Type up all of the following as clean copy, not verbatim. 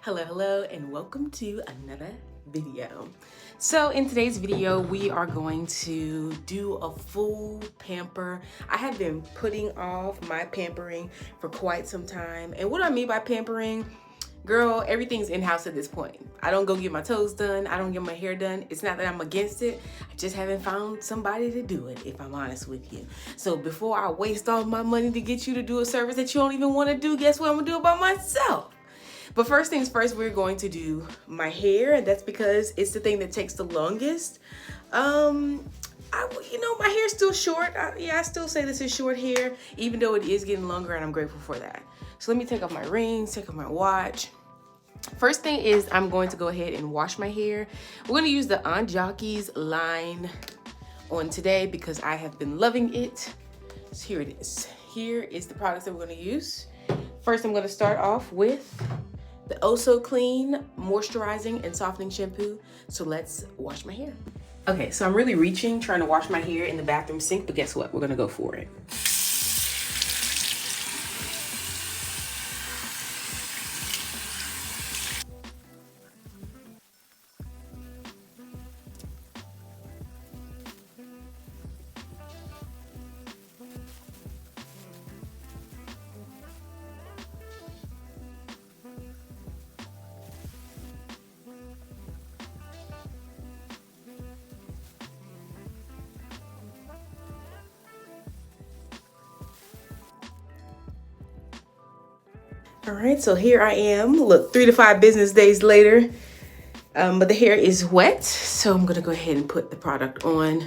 Hello, and welcome to another video. So in today's video, we are going to do a full pamper. I have been putting off my pampering for quite some time. And what do I mean by pampering? Girl, everything's in-house at this point. I don't go get my toes done. I don't get my hair done. It's not that I'm against it. I just haven't found somebody to do it, if I'm honest with you. So before I waste all my money to get you to do a service that you don't even want to do, guess what I'm gonna do by myself? But first things first, we're going to do my hair, and that's because it's the thing that takes the longest. My hair's still short. I still say this is short hair, even though it is getting longer, and I'm grateful for that. So let me take off my rings, take off my watch. First thing is I'm going to go ahead and wash my hair. We're going to use the Aunt Jockey's line on today because I have been loving it. So here it is. Here is the products that we're going to use. First, I'm going to start off with the Oh So Clean moisturizing and softening shampoo. So let's wash my hair. Okay, so I'm really reaching, trying to wash my hair in the bathroom sink, but guess what? We're gonna go for it. All right, so here I am. Look, 3 to 5 business days later, but the hair is wet. So I'm gonna go ahead and put the product on.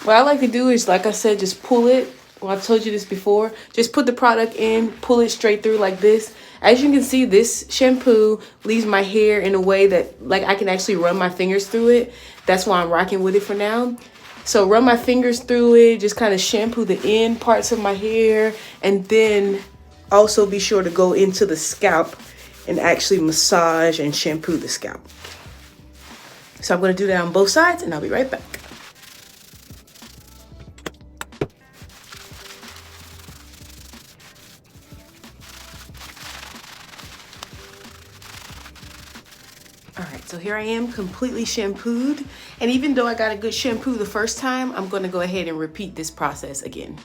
What I like to do is, like I said, just pull it. Well, I told you this before. Just put the product in, pull it straight through like this. As you can see, this shampoo leaves my hair in a way that, like, I can actually run my fingers through it. That's why I'm rocking with it for now. So run my fingers through it, just kind of shampoo the end parts of my hair, and then also be sure to go into the scalp and actually massage and shampoo the scalp. So I'm going to do that on both sides, and I'll be right back. All right, so here I am completely shampooed. And even though I got a good shampoo the first time, I'm gonna go ahead and repeat this process again.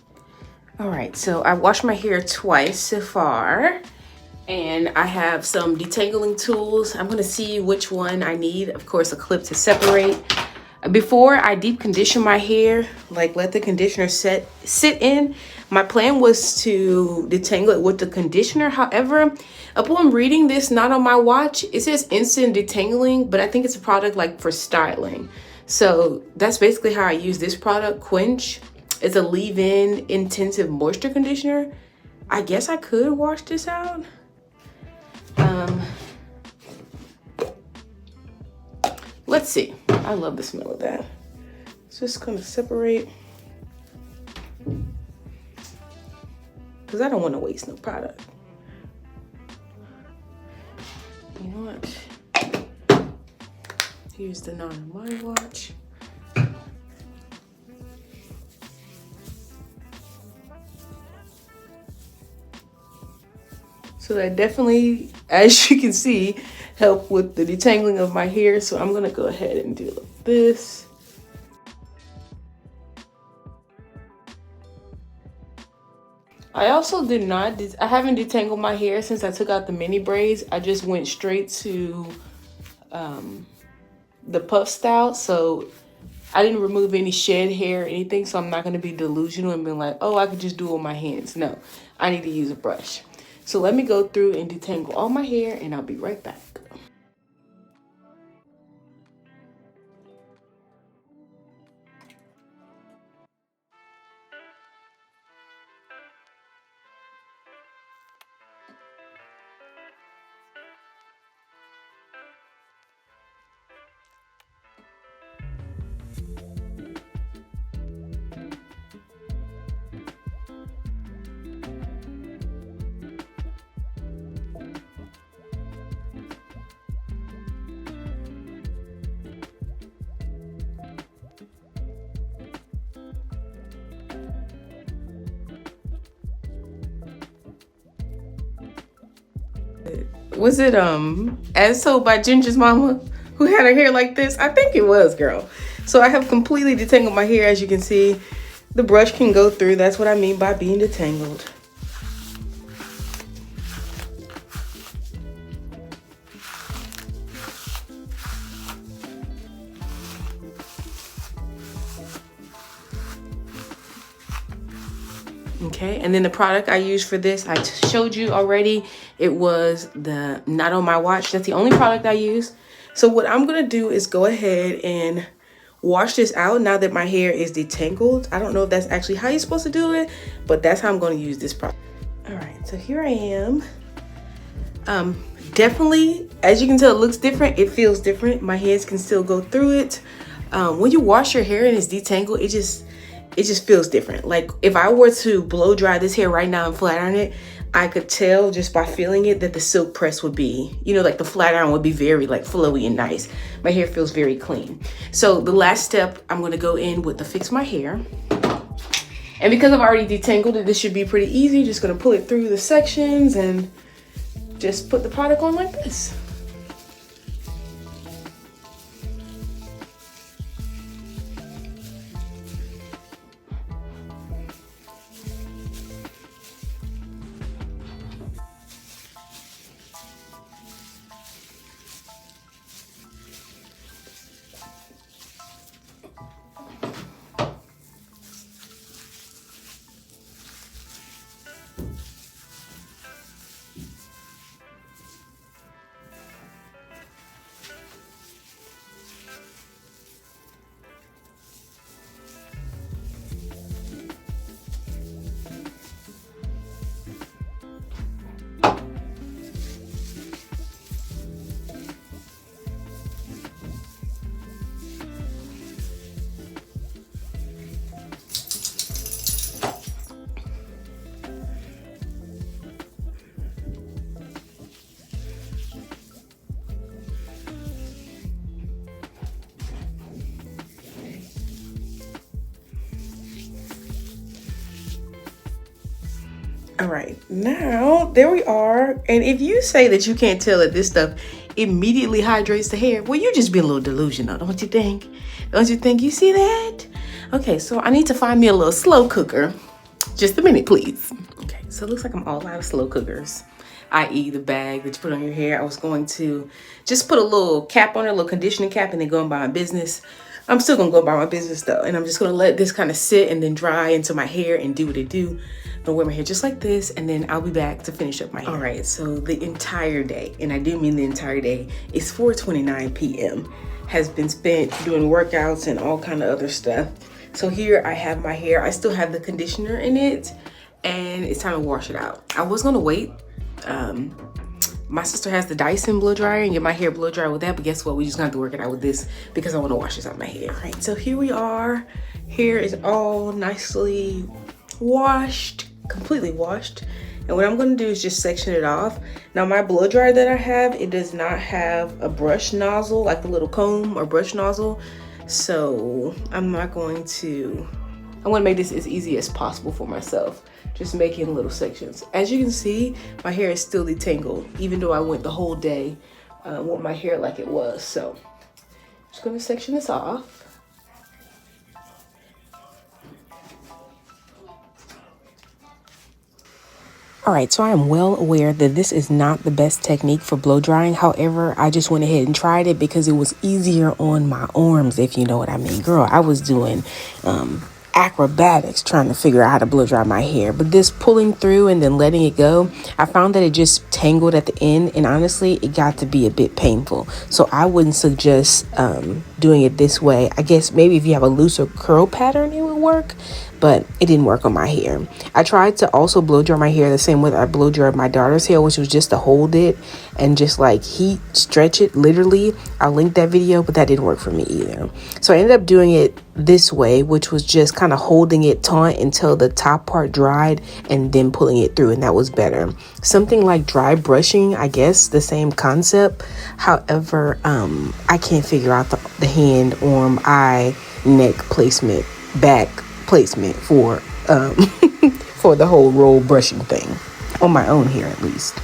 All right, so I washed my hair twice so far. And I have some detangling tools. I'm gonna see which one I need. Of course, a clip to separate. Before I deep condition my hair, like let the conditioner sit in, my plan was to detangle it with the conditioner. However, upon reading this, not on my watch, it says instant detangling, but I think it's a product like for styling. So that's basically how I use this product, Quench. It's a leave-in intensive moisture conditioner. I guess I could wash this out. Let's see. I love the smell of that. It's just gonna separate because I don't want to waste no product. You know what? Here's the non on my watch. So that definitely, as you can see, help with the detangling of my hair. So I'm gonna go ahead and do this. I also did not, I haven't detangled my hair since I took out the mini braids. I just went straight to the puff style. So I didn't remove any shed hair or anything. So I'm not gonna be delusional and be like, oh, I could just do it with my hands. No, I need to use a brush. So let me go through and detangle all my hair and I'll be right back. Was it As Told by Ginger's Mama, who had her hair like this? I think it was, girl. So I have completely detangled my hair. As you can see, the brush can go through. That's what I mean by being detangled. Okay, and then the product I used for this, I showed you already. It was the Not On My Watch. That's the only product I use. So what I'm gonna do is go ahead and wash this out now that my hair is detangled. I don't know if that's actually how you're supposed to do it, but that's how I'm gonna use this product. All right, so here I am. Definitely, as you can tell, it looks different. It feels different. My hands can still go through it. When you wash your hair and it's detangled, it just feels different. Like if I were to blow dry this hair right now and flat iron it, I could tell just by feeling it that the silk press would be, you know, like the flat iron would be very like flowy and nice. My hair feels very clean. So the last step, I'm gonna go in with the Fix My Hair. And because I've already detangled it, this should be pretty easy. Just gonna pull it through the sections and just put the product on like this. All right, now there we are. And if you say that you can't tell that this stuff immediately hydrates the hair, well, you're just being a little delusional, don't you think? Don't you think? You see that? Okay, so I need to find me a little slow cooker. Just a minute, please. Okay, so it looks like I'm all out of slow cookers, i.e. the bag that you put on your hair. I was going to just put a little cap on it, a little conditioning cap, and then go and buy my business. I'm still gonna go by my business though, and I'm just gonna let this kind of sit and then dry into my hair and do what it do. I'm gonna wear my hair just like this, and then I'll be back to finish up my hair. All right, so the entire day, and I do mean the entire day, it's 4:29 p.m. has been spent doing workouts and all kind of other stuff. So here I have my hair. I still have the conditioner in it, and it's time to wash it out. I was gonna wait. My sister has the Dyson blow dryer and get my hair blow dry with that, but guess what? We just gonna have to work it out with this because I want to wash this out of my hair. All right, so here we are. Hair is all nicely washed, completely washed. And what I'm gonna do is just section it off. Now my blow dryer that I have, it does not have a brush nozzle, like the little comb or brush nozzle. So I'm gonna make this as easy as possible for myself. Just making little sections. As you can see, my hair is still detangled, even though I went the whole day with my hair like it was. So just gonna section this off. All right, so I am well aware that this is not the best technique for blow drying. However, I just went ahead and tried it because it was easier on my arms, if you know what I mean. Girl, I was doing acrobatics trying to figure out how to blow dry my hair, but this pulling through and then letting it go, I found that it just tangled at the end, and honestly it got to be a bit painful. So I wouldn't suggest doing it this way. I guess maybe if you have a looser curl pattern it would work, but it didn't work on my hair. I tried to also blow dry my hair the same way that I blow dried my daughter's hair, which was just to hold it and just like heat stretch it literally. I'll link that video, but that didn't work for me either. So I ended up doing it this way, which was just kind of holding it taut until the top part dried and then pulling it through, and that was better. Something like dry brushing, I guess, the same concept. However, I can't figure out the hand, arm, eye, neck placement, back placement for for the whole roll brushing thing on my own hair, at least.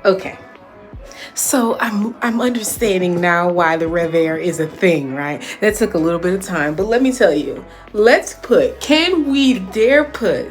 Okay. So I'm understanding now why the Rev Air is a thing, right? That took a little bit of time, but let me tell you, can we dare put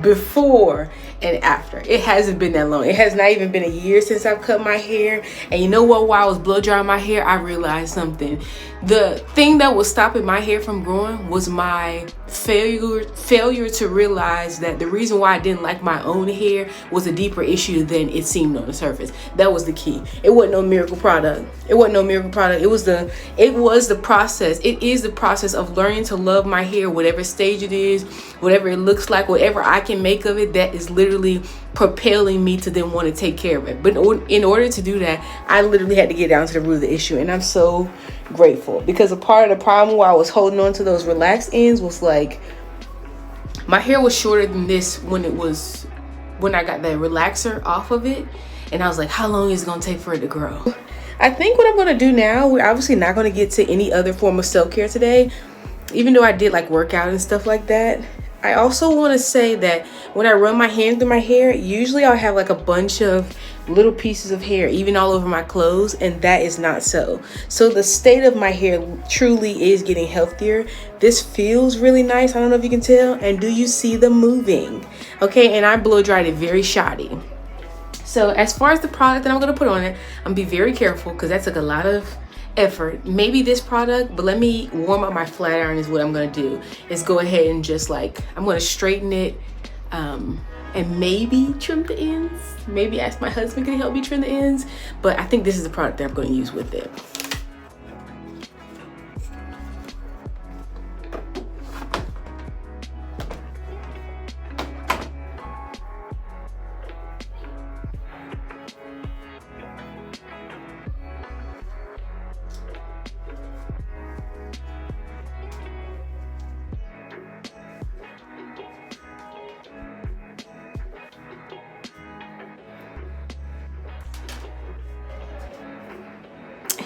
before and after? It hasn't been that long. It has not even been a year since I've cut my hair. And you know what? While I was blow drying my hair, I realized something. The thing that was stopping my hair from growing was my failure to realize that the reason why I didn't like my own hair was a deeper issue than it seemed on the surface. That was the key. It wasn't no miracle product. It wasn't no miracle product. It was the process. It is the process of learning to love my hair, whatever stage it is, whatever it looks like, whatever I can make of it, that is literally propelling me to then want to take care of it. But in order to do that, I literally had to get down to the root of the issue. And I'm so grateful, because a part of the problem where I was holding on to those relaxed ends was like, my hair was shorter than this when I got that relaxer off of it. And I was like, how long is it gonna take for it to grow? I think what I'm gonna do now, we're obviously not gonna get to any other form of self-care today, even though I did like workout and stuff like that. I also want to say that when I run my hand through my hair, usually I'll have like a bunch of little pieces of hair, even all over my clothes, and that is not so. So the state of my hair truly is getting healthier. This feels really nice. I don't know if you can tell. And do you see them moving? Okay, and I blow dried it very shoddy. So as far as the product that I'm going to put on it, I'm going to be very careful because that took a lot of effort. Maybe this product, but let me warm up my flat iron is what I'm going to do. Is go ahead and just like, I'm going to straighten it and maybe trim the ends. Maybe ask my husband can he help me trim the ends. But I think this is the product that I'm going to use with it.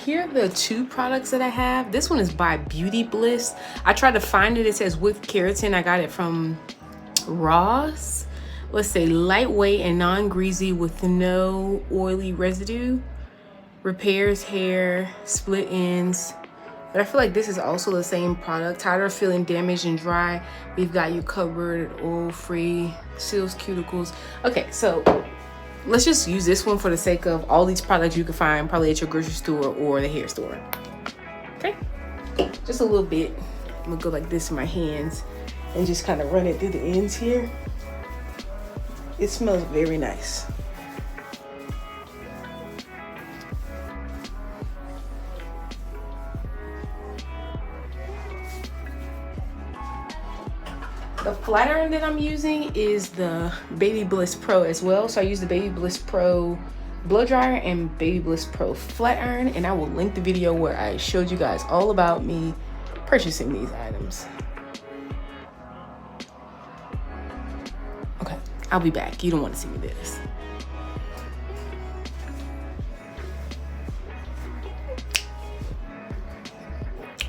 Here are the two products that I have. This one is by Beauty Bliss. I tried to find it. It says with keratin. I got it from Ross. Let's say lightweight and non-greasy with no oily residue. Repairs hair, split ends. But I feel like this is also the same product. Tired of feeling damaged and dry, we've got you covered. Oil-free, seals cuticles. Okay, so let's just use this one for the sake of all these products you can find probably at your grocery store or the hair store. Okay, just a little bit. I'm gonna go like this in my hands and just kind of run it through the ends here. It smells very nice. The flat iron that I'm using is the Baby Bliss Pro as well. So I use the Baby Bliss Pro blow dryer and Baby Bliss Pro flat iron, and I will link the video where I showed you guys all about me purchasing these items. Okay, I'll be back. You don't want to see me do this.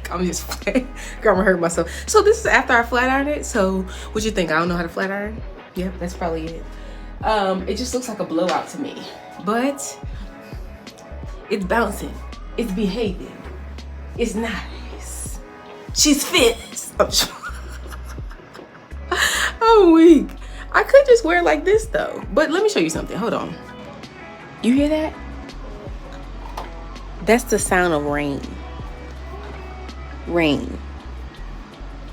I'm just playing. Girl, I'm gonna hurt myself. So this is after I flat ironed it. So what you think? I don't know how to flat iron? Yep, that's probably it. It just looks like a blowout to me, but it's bouncing. It's behaving. It's nice. She's fierce. I'm weak. I could just wear it like this though. But let me show you something. Hold on. You hear that? That's the sound of rain. Rain.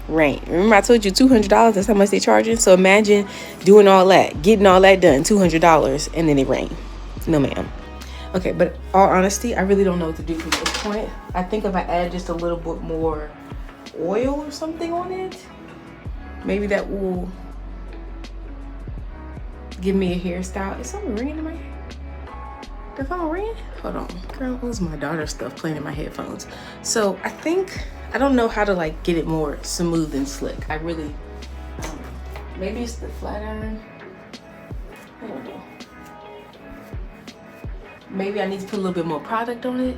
Remember I told you $200, that's how much they're charging? So imagine doing all that, getting all that done, $200, and then it rained. No ma'am. Okay, but all honesty, I really don't know what to do from this point. I think if I add just a little bit more oil or something on it, maybe that will give me a hairstyle. Is something ringing in my hair? The phone ringing? Hold on. Girl, it was my daughter's stuff playing in my headphones. So I don't know how to like get it more smooth and slick. I don't know. Maybe it's the flat iron. I don't know. Maybe I need to put a little bit more product on it.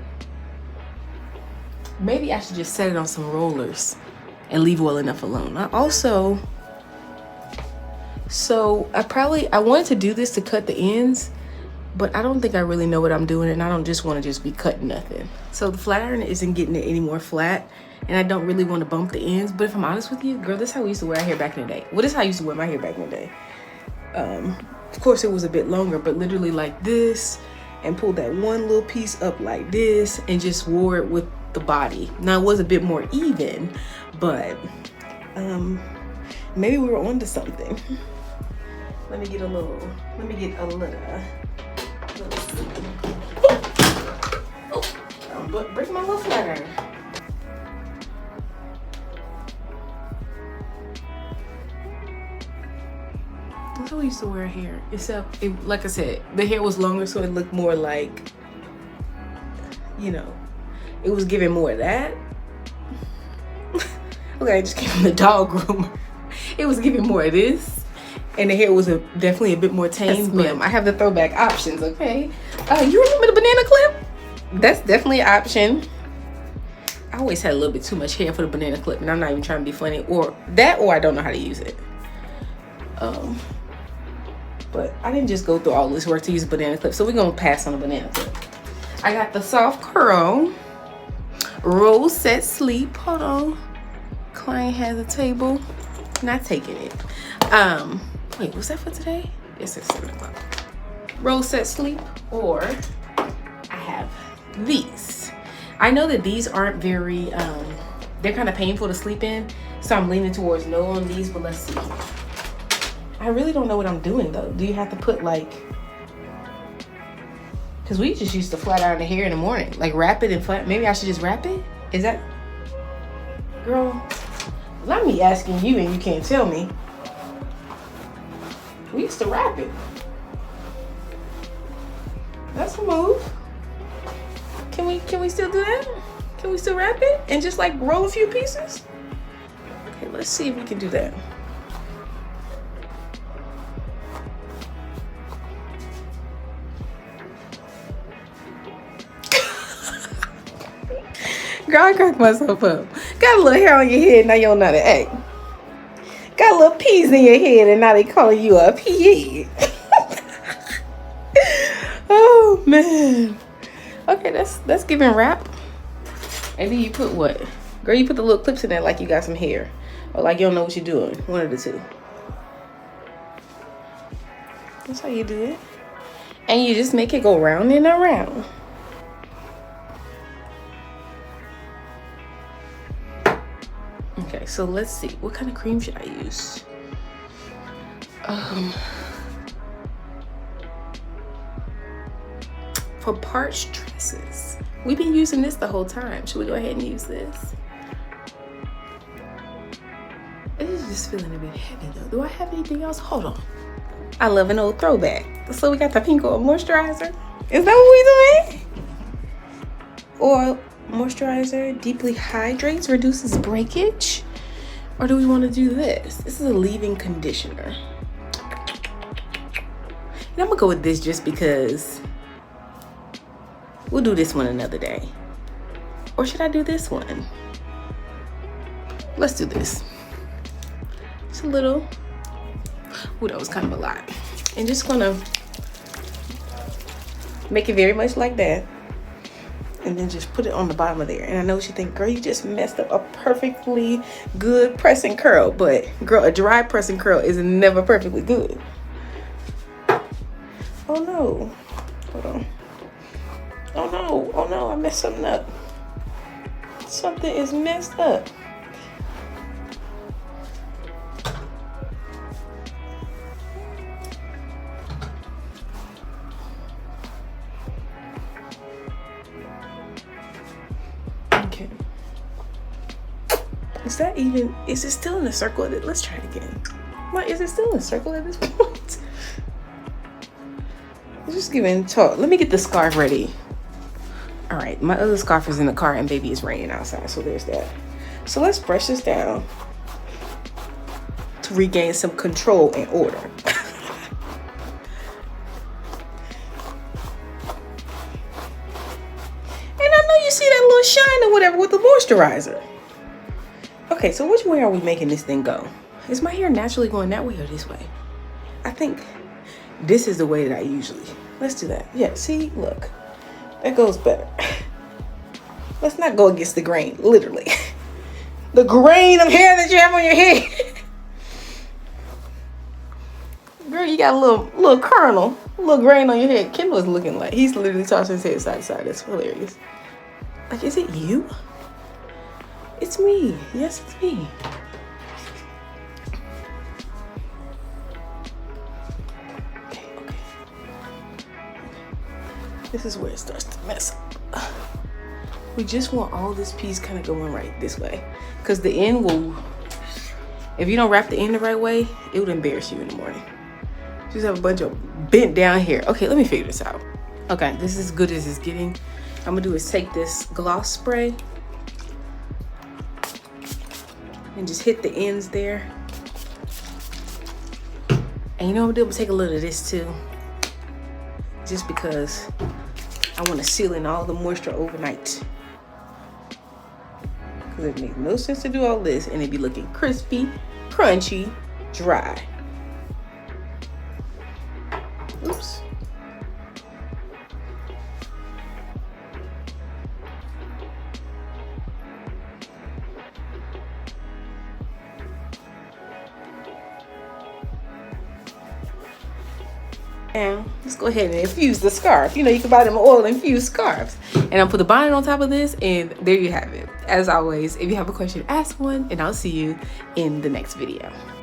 Maybe I should just set it on some rollers and leave well enough alone. I wanted to do this to cut the ends, but I don't think I really know what I'm doing, and I don't just want to just be cutting nothing. So the flat iron isn't getting it any more flat, and I don't really want to bump the ends. But if I'm honest with you, girl, this is how we used to wear our hair back in the day. Well, this is how I used to wear my hair back in the day. Of course, it was a bit longer, but literally like this, and pulled that one little piece up like this, and just wore it with the body. Now, it was a bit more even, but maybe we were onto something. Let me get a little. But break my little flat iron. That's how we used to wear hair. Except, like I said, the hair was longer, so it looked more like, you know, it was giving more of that. Okay, I just came from the dog groomer. It was giving more of this, and the hair was definitely a bit more tame. Yes, ma'am. I have the throwback options. Okay, you remember the banana clip? That's definitely an option. I always had a little bit too much hair for the banana clip, and I'm not even trying to be funny, or I don't know how to use it. But I didn't just go through all this work to use a banana clip, so we're gonna pass on the banana clip. I got the soft curl, roll set sleep. Hold on, client has a table. Not taking it. Wait, was that for today? Yes, it's 7 o'clock. Roll set sleep, or I have these. I know that these aren't very, they're kind of painful to sleep in, so I'm leaning towards no on these, but let's see. I really don't know what I'm doing though. Do you have to put like, because we just used to flat iron the hair in the morning, like wrap it and flat. Maybe I should just wrap it? Is that, girl, let me asking you and you can't tell me. We used to wrap it. That's a move. Can we still do that? Can we still wrap it and just like roll a few pieces? Okay, let's see if we can do that. Girl, I cracked myself up. Got a little hair on your head, now you don't know how to act. Got a little peas in your head, and now they calling you a pea. Oh man. Okay, that's giving wrap. And then you put what? Girl, you put the little clips in there like you got some hair, or like you don't know what you're doing. One of the two. That's how you do it. And you just make it go round and around. Okay, so let's see. What kind of cream should I use? For parched tresses. We've been using this the whole time. Should we go ahead and use this? It is just feeling a bit heavy though. Do I have anything else? Hold on. I love an old throwback. So we got the pink oil moisturizer. Is that what we doing? Oil moisturizer deeply hydrates, reduces breakage. Or do we want to do this? This is a leave-in conditioner. And I'm gonna go with this just because we'll do this one another day. Or should I do this one? Let's do this. It's a little, ooh, that was kind of a lot. And just gonna make it very much like that. And then just put it on the bottom of there. And I know what you think, girl, you just messed up a perfectly good press and curl. But girl, a dry press and curl is never perfectly good. Oh no, hold on. Oh no, I messed something up. Something is messed up. Okay. Is it still in a circle? Let's try it again. What, is it still in a circle at this point? Just giving talk. Let me get the scarf ready. All right, my other scarf is in the car and baby, it's raining outside, so there's that. So let's brush this down to regain some control and order. And I know you see that little shine or whatever with the moisturizer. Okay, so which way are we making this thing go? Is my hair naturally going that way or this way? I think this is the way that I usually Let's do that. Yeah, see, look. That goes better. Let's not go against the grain, literally. The grain of hair that you have on your head. Girl, you got a little kernel, a little grain on your head. Ken was looking like, he's literally tossing his head side to side. That's hilarious. Like, is it you? It's me. Yes, it's me. Okay. This is where it starts to mess up. We just want all this piece kind of going right this way. Because the end will, if you don't wrap the end the right way, it would embarrass you in the morning. Just have a bunch of bent down hair. Okay, let me figure this out. Okay, this is as good as it's getting. I'm gonna do is take this gloss spray and just hit the ends there. And you know what I'm gonna do? I'm gonna take a little of this too. Just because I want to seal in all the moisture overnight. Because it makes no sense to do all this and it be looking crispy, crunchy, dry. Oops. Now, let's go ahead and infuse the scarf. You know, you can buy them oil infused scarves. And I'll put the bonnet on top of this, and there you have it. As always, if you have a question, ask one, and I'll see you in the next video.